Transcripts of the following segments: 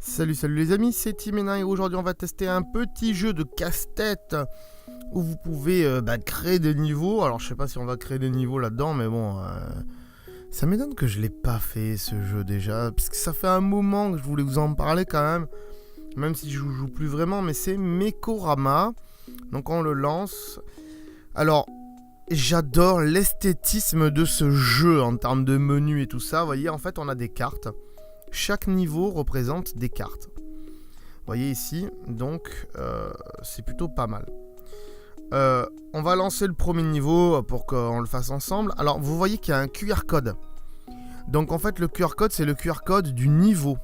Salut les amis, c'est Timénin et aujourd'hui on va tester un petit jeu de casse-tête où vous pouvez créer des niveaux. Alors je sais pas si on va créer des niveaux là-dedans, mais bon, ça m'étonne que je l'ai pas fait ce jeu déjà, parce que ça fait un moment que je voulais vous en parler quand même si je joue plus vraiment, mais c'est Mekorama, donc on le lance. Alors j'adore l'esthétisme de ce jeu en termes de menu et tout ça, vous voyez en fait on a des cartes. Chaque niveau représente des cartes. Vous voyez ici, donc c'est plutôt pas mal. On va lancer le premier niveau pour qu'on le fasse ensemble. Alors vous voyez qu'il y a un QR code. Donc en fait le QR code c'est le QR code du niveau.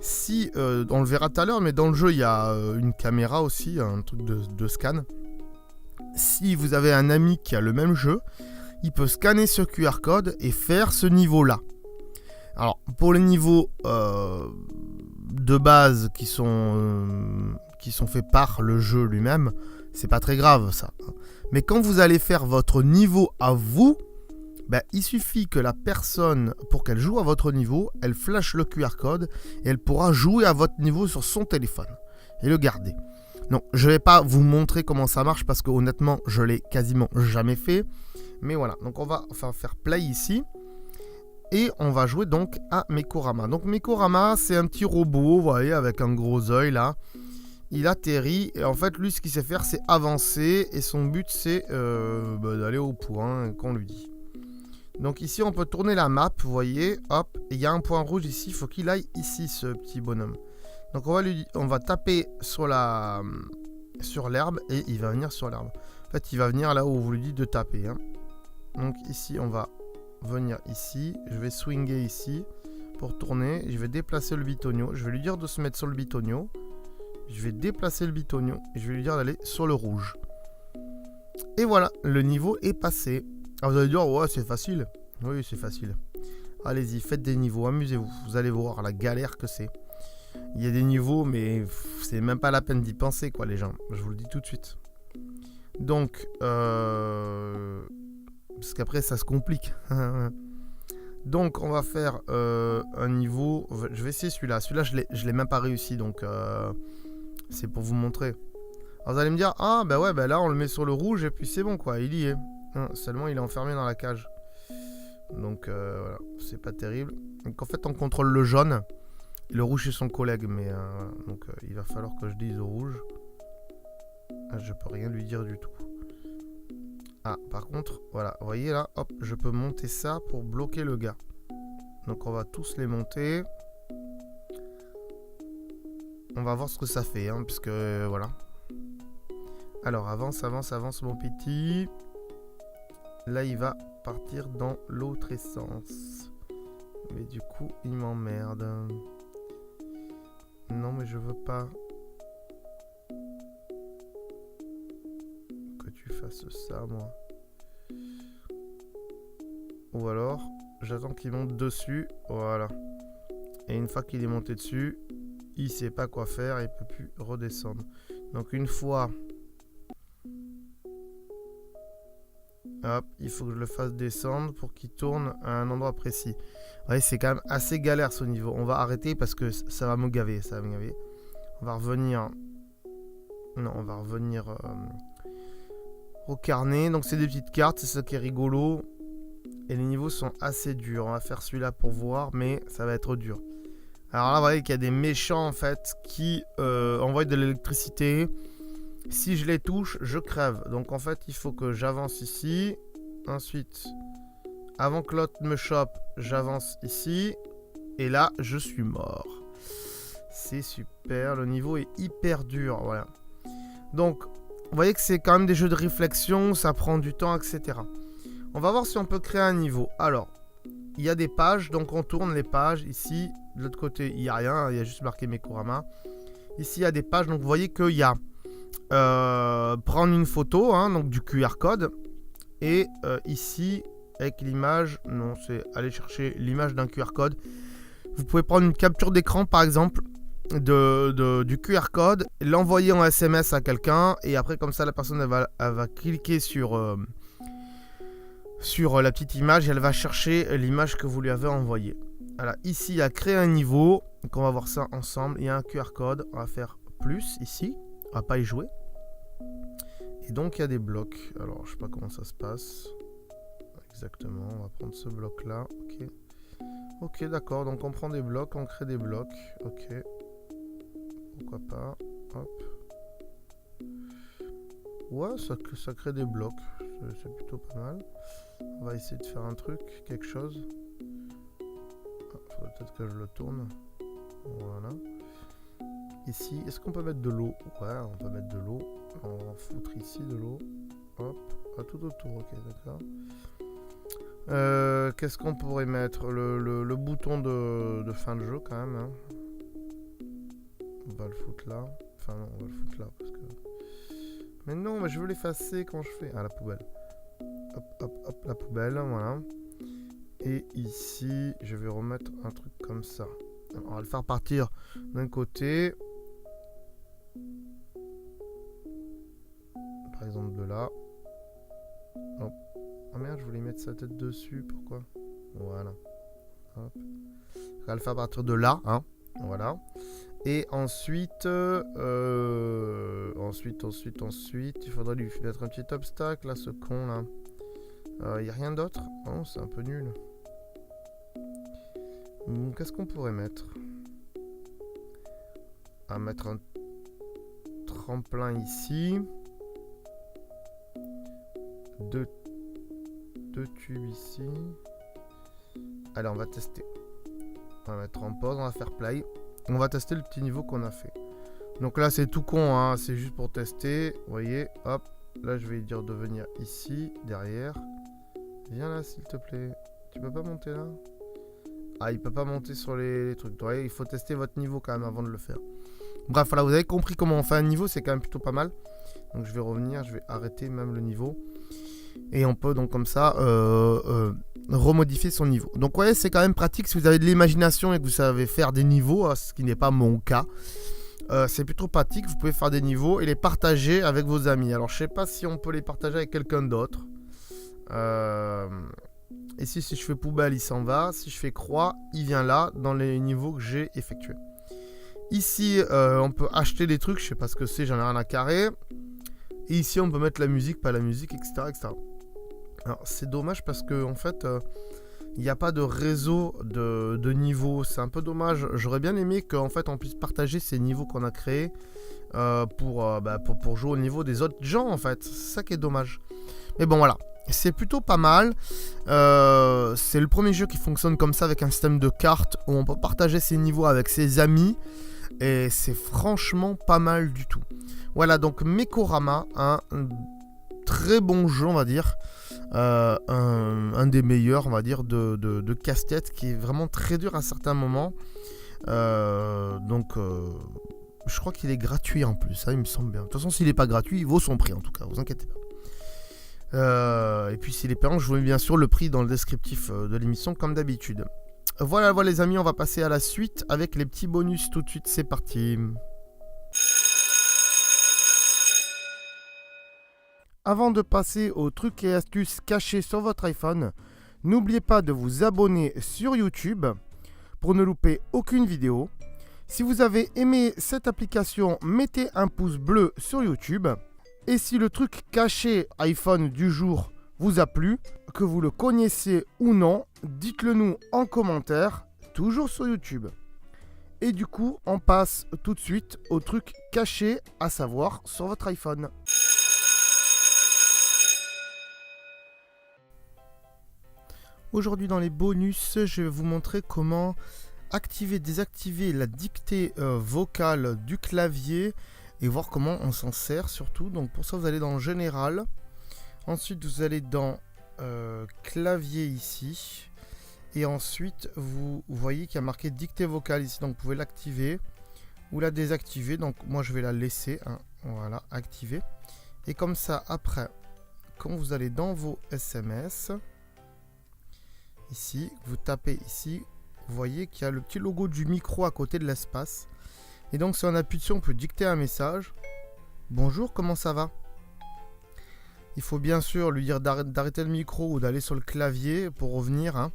Si, on le verra tout à l'heure, mais dans le jeu il y a une caméra aussi, un truc de scan. Si vous avez un ami qui a le même jeu, il peut scanner ce QR code et faire ce niveau là. Alors, pour les niveaux de base qui sont faits par le jeu lui-même, c'est pas très grave ça. Mais quand vous allez faire votre niveau à vous, il suffit que la personne, pour qu'elle joue à votre niveau, elle flash le QR code et elle pourra jouer à votre niveau sur son téléphone et le garder. Non, je vais pas vous montrer comment ça marche parce que honnêtement, je l'ai quasiment jamais fait. Mais voilà, donc on va faire play ici. Et on va jouer donc à Mekorama. Donc Mekorama, c'est un petit robot, vous voyez, avec un gros œil là. Il atterrit et en fait, lui, ce qu'il sait faire, c'est avancer. Et son but, c'est d'aller au point qu'on lui dit. Donc ici, on peut tourner la map, vous voyez. Hop, il y a un point rouge ici. Il faut qu'il aille ici, ce petit bonhomme. Donc on va taper sur l'herbe et il va venir sur l'herbe. En fait, il va venir là où vous lui dites de taper. Hein. Donc ici, on va venir ici, je vais swinger ici pour tourner, je vais déplacer le bitonio, je vais lui dire de se mettre sur le bitonio, je vais déplacer le bitonio et je vais lui dire d'aller sur le rouge. Et voilà, le niveau est passé. Alors vous allez dire, ouais c'est facile. Oui c'est facile. Allez-y, faites des niveaux, amusez-vous, vous allez voir la galère que c'est. Il y a des niveaux mais c'est même pas la peine d'y penser quoi les gens, je vous le dis tout de suite. Donc parce qu'après ça se complique. Donc on va faire un niveau. Je vais essayer celui-là. Celui-là je l'ai même pas réussi. Donc c'est pour vous montrer. Alors vous allez me dire, ah là on le met sur le rouge et puis c'est bon quoi, il y est. Seulement il est enfermé dans la cage. Donc voilà, c'est pas terrible. Donc en fait on contrôle le jaune. Le rouge c'est son collègue. Mais donc il va falloir que je dise au rouge. Je peux rien lui dire du tout. Ah, par contre, voilà, vous voyez là, hop, je peux monter ça pour bloquer le gars. Donc on va tous les monter. On va voir ce que ça fait, hein, puisque voilà. Alors avance mon petit. Là il va partir dans l'autre essence. Mais du coup il m'emmerde. Non mais je veux pas que tu fasses ça moi. Ou alors j'attends qu'il monte dessus. Voilà. Et une fois qu'il est monté dessus, il sait pas quoi faire, il peut plus redescendre. Donc une fois, hop, il faut que je le fasse descendre pour qu'il tourne à un endroit précis. Ouais, c'est quand même assez galère ce niveau. On va arrêter parce que ça va me gaver, On va revenir. Non, on va revenir au carnet. Donc c'est des petites cartes, c'est ça qui est rigolo. Et les niveaux sont assez durs. On va faire celui-là pour voir, mais ça va être dur. Alors là, vous voyez qu'il y a des méchants en fait qui envoient de l'électricité. Si je les touche, je crève. Donc en fait, il faut que j'avance ici. Ensuite, avant que l'autre me chope, j'avance ici. Et là, je suis mort. C'est super. Le niveau est hyper dur. Voilà. Donc, vous voyez que c'est quand même des jeux de réflexion. Ça prend du temps, etc. On va voir si on peut créer un niveau. Alors, il y a des pages. Donc, on tourne les pages. Ici, de l'autre côté, il n'y a rien. Il y a juste marqué Mekorama. Ici, il y a des pages. Donc, vous voyez qu'il y a prendre une photo, hein, donc du QR code. Et ici, avec l'image, non, c'est aller chercher l'image d'un QR code. Vous pouvez prendre une capture d'écran, par exemple. du QR code, l'envoyer en SMS à quelqu'un, et après comme ça la personne elle va cliquer sur la petite image et elle va chercher l'image que vous lui avez envoyée. Voilà, ici il y a créer un niveau, donc on va voir ça ensemble. Il y a un QR code, on va faire plus ici, on va pas y jouer. Et donc il y a des blocs, alors je sais pas comment ça se passe exactement, on va prendre ce bloc là, ok. Ok, d'accord, donc on prend des blocs, on crée des blocs, ok. Pourquoi pas, hop. Ouais, ça crée des blocs, c'est plutôt pas mal. On va essayer de faire un truc, quelque chose. Faudrait peut-être que je le tourne. Voilà. Ici, est-ce qu'on peut mettre de l'eau? Ouais, on peut mettre de l'eau. On va foutre ici de l'eau. Hop, tout autour, ok, d'accord. Qu'est-ce qu'on pourrait mettre? Le bouton de fin de jeu quand même. Hein. On va le foutre là. Enfin non, on va le foutre là parce que... Mais non, mais je veux l'effacer quand je fais... Ah, la poubelle. Hop, hop, hop, la poubelle, voilà. Et ici, je vais remettre un truc comme ça. Alors, on va le faire partir d'un côté. Par exemple de là. Hop. Oh merde, je voulais mettre sa tête dessus, pourquoi? Voilà. Hop. On va le faire partir de là, hein. Voilà. Et ensuite, ensuite, il faudrait lui mettre un petit obstacle, là, ce con, là. Il n'y a rien d'autre? Non, c'est un peu nul. Qu'est-ce qu'on pourrait mettre? On va mettre un tremplin ici. Deux tubes ici. Allez, on va tester. On va mettre en pause, on va faire play. On va tester le petit niveau qu'on a fait. Donc là, c'est tout con, hein, c'est juste pour tester. Vous voyez, hop. Là, je vais lui dire de venir ici, derrière. Viens là, s'il te plaît. Tu peux pas monter là? Ah, il peut pas monter sur les trucs. Vous voyez, il faut tester votre niveau quand même avant de le faire. Bref, voilà, vous avez compris comment on fait un niveau. C'est quand même plutôt pas mal. Donc, je vais revenir, je vais arrêter même le niveau. Et on peut donc comme ça remodifier son niveau. Donc, vous voyez, c'est quand même pratique si vous avez de l'imagination et que vous savez faire des niveaux, ce qui n'est pas mon cas. C'est plutôt pratique, vous pouvez faire des niveaux et les partager avec vos amis. Alors je sais pas si on peut les partager avec quelqu'un d'autre. Ici si je fais poubelle il s'en va. Si je fais croix il vient là dans les niveaux que j'ai effectués. Ici on peut acheter des trucs, je sais pas ce que c'est, j'en ai rien à carrer. Et ici on peut mettre la musique, pas la musique, etc. etc. Alors c'est dommage parce que en fait... il n'y a pas de réseau de niveaux, c'est un peu dommage. J'aurais bien aimé qu'en fait on puisse partager ces niveaux qu'on a créés pour jouer au niveau des autres gens en fait. C'est ça qui est dommage. Mais bon voilà, c'est plutôt pas mal. C'est le premier jeu qui fonctionne comme ça avec un système de cartes où on peut partager ses niveaux avec ses amis. Et c'est franchement pas mal du tout. Voilà donc Mekorama, un très bon jeu on va dire. Un des meilleurs on va dire de casse-tête qui est vraiment très dur à certains moments. Je crois qu'il est gratuit en plus, ça il me semble bien. De toute façon s'il n'est pas gratuit il vaut son prix en tout cas, vous inquiétez pas. Et puis s'il est payant je vous mets bien sûr le prix dans le descriptif de l'émission comme d'habitude. Voilà les amis, on va passer à la suite avec les petits bonus tout de suite, c'est parti. Avant de passer aux trucs et astuces cachés sur votre iPhone, n'oubliez pas de vous abonner sur YouTube pour ne louper aucune vidéo. Si vous avez aimé cette application, mettez un pouce bleu sur YouTube. Et si le truc caché iPhone du jour vous a plu, que vous le connaissez ou non, dites-le nous en commentaire, toujours sur YouTube. Et du coup, on passe tout de suite au truc caché à savoir sur votre iPhone. Aujourd'hui dans les bonus, je vais vous montrer comment activer, désactiver la dictée vocale du clavier et voir comment on s'en sert surtout. Donc pour ça vous allez dans Général, ensuite vous allez dans Clavier ici et ensuite vous voyez qu'il y a marqué dictée vocale ici, donc vous pouvez l'activer ou la désactiver. Donc moi je vais la laisser, hein. Voilà, activer. Et comme ça après, quand vous allez dans vos SMS, ici, vous tapez ici, vous voyez qu'il y a le petit logo du micro à côté de l'espace. Et donc si on appuie dessus, on peut dicter un message. Bonjour, comment ça va? Il faut bien sûr lui dire d'arrêter le micro ou d'aller sur le clavier pour revenir, hein.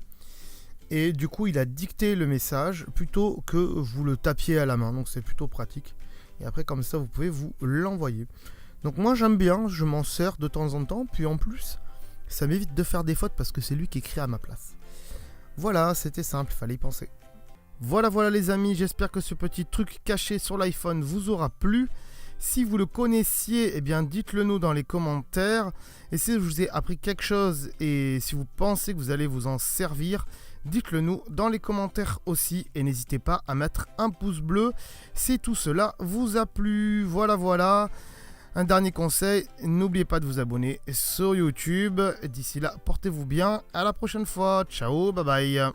Et du coup, il a dicté le message plutôt que vous le tapiez à la main. Donc c'est plutôt pratique. Et après, comme ça, vous pouvez vous l'envoyer. Donc moi, j'aime bien, je m'en sers de temps en temps. Puis en plus, ça m'évite de faire des fautes parce que c'est lui qui écrit à ma place. Voilà, c'était simple, fallait y penser. Voilà les amis, j'espère que ce petit truc caché sur l'iPhone vous aura plu. Si vous le connaissiez, eh bien dites-le nous dans les commentaires. Et si je vous ai appris quelque chose et si vous pensez que vous allez vous en servir, dites-le nous dans les commentaires aussi. Et n'hésitez pas à mettre un pouce bleu si tout cela vous a plu. Voilà. Un dernier conseil, n'oubliez pas de vous abonner sur YouTube. D'ici là, portez-vous bien. À la prochaine fois. Ciao, bye bye.